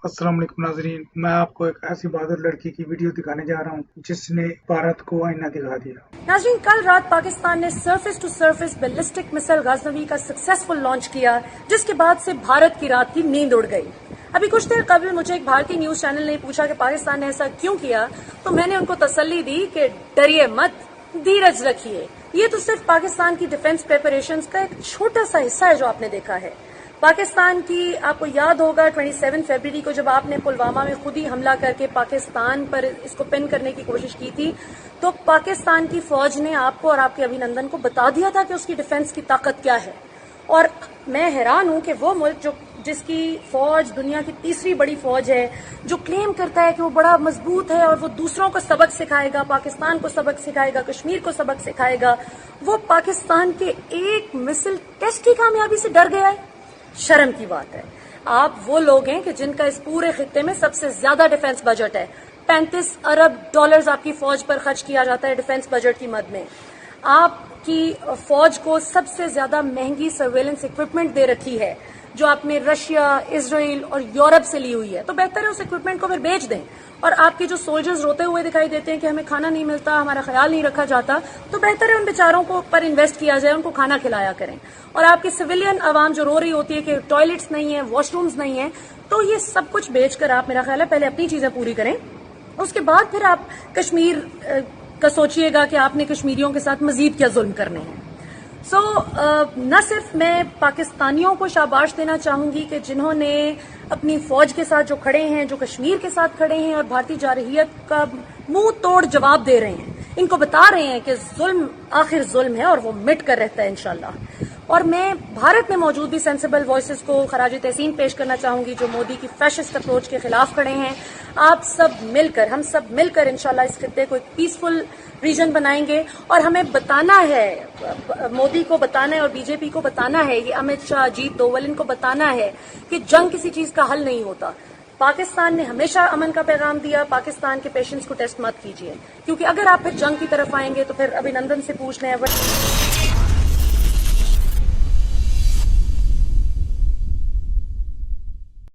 अस्सलाम वालेकुम नाजरीन, मैं आपको एक ऐसी बहादुर लड़की की वीडियो दिखाने जा रहा हूँ जिसने भारत को आईना दिखा दिया। नाजरीन, कल रात पाकिस्तान ने surface to surface ballistic missile Ghaznavi का सक्सेसफुल लॉन्च किया, जिसके बाद से भारत की रात की नींद उड़ गई। अभी कुछ देर कबल मुझे एक भारतीय न्यूज चैनल ने पूछा कि पाकिस्तान ने ऐसा क्यों किया, तो मैंने उनको तसल्ली दी कि डरिए मत, धीरज रखिए। ये तो सिर्फ पाकिस्तान की डिफेंस प्रिपरेशंस का एक छोटा सा हिस्सा है जो आपने देखा है। पाकिस्तान की, आपको याद होगा 27 फरवरी को जब आपने पुलवामा में खुद ही हमला करके पाकिस्तान पर इसको पिन करने की कोशिश की थी, तो पाकिस्तान की फौज ने आपको और आपके अभिनंदन को बता दिया था कि उसकी डिफेंस की ताकत क्या है। और मैं हैरान हूं कि वो मुल्क जिसकी फौज दुनिया की तीसरी बड़ी फौज है, जो क्लेम करता है कि वो बड़ा मजबूत है और वो दूसरों को सबक सिखाएगा, पाकिस्तान को सबक सिखाएगा, कश्मीर को सबक सिखाएगा, वो पाकिस्तान के एक मिसाइल टेस्ट की कामयाबी से डर गया है। शर्म की बात है। आप वो लोग हैं कि जिनका इस पूरे खित्ते में सबसे ज्यादा डिफेंस बजट है। 35 अरब डॉलर्स आपकी फौज पर खर्च किया जाता है डिफेंस बजट की मद में। आपकी फौज को सबसे ज्यादा महंगी सर्वेलेंस इक्विपमेंट दे रखी है, जो आपने रशिया, इजराइल और यूरोप से ली हुई है। तो बेहतर है उस इक्विपमेंट को फिर बेच दें। और आपके जो सोल्जर्स रोते हुए दिखाई देते हैं कि हमें खाना नहीं मिलता, हमारा ख्याल नहीं रखा जाता, तो बेहतर है उन बेचारों को पर इन्वेस्ट किया जाए, उनको खाना खिलाया करें। और आपकी सिविलियन आवाम जो रो रही होती है कि टॉयलेट्स नहीं है, वॉशरूम्स नहीं है, तो ये सब कुछ बेचकर आप, मेरा ख्याल है, पहले अपनी चीजें पूरी करें, उसके बाद फिर आप कश्मीर का सोचिएगा कि आपने कश्मीरियों के साथ मजीद क्या जुल्म करने हैं। न सिर्फ मैं पाकिस्तानियों को शाबाश देना चाहूंगी कि जिन्होंने अपनी फौज के साथ जो खड़े हैं, जो कश्मीर के साथ खड़े हैं और भारतीय जारहियत का मुंह तोड़ जवाब दे रहे हैं, इनको बता रहे हैं कि जुल्म आखिर जुल्म है और वो मिट कर रहता है इंशाल्लाह। और मैं भारत में मौजूद भी सेंसिबल वॉइसेस को खराज तहसीन पेश करना चाहूंगी जो मोदी की फैशिस्ट अप्रोच के खिलाफ खड़े हैं। आप सब मिलकर, हम सब मिलकर इंशाल्लाह इस खित्ते को एक पीसफुल रीजन बनाएंगे। और हमें बताना है, मोदी को बताना है और बीजेपी को बताना है, ये अमित शाह, अजीत डोवल, इनको बताना है कि जंग किसी चीज का हल नहीं होता। पाकिस्तान ने हमेशा अमन का पैगाम दिया, पाकिस्तान के पेशेंस को टेस्ट मत कीजिए, क्योंकि अगर आप फिर जंग की तरफ आएंगे तो फिर अभिनंदन से पूछ लें।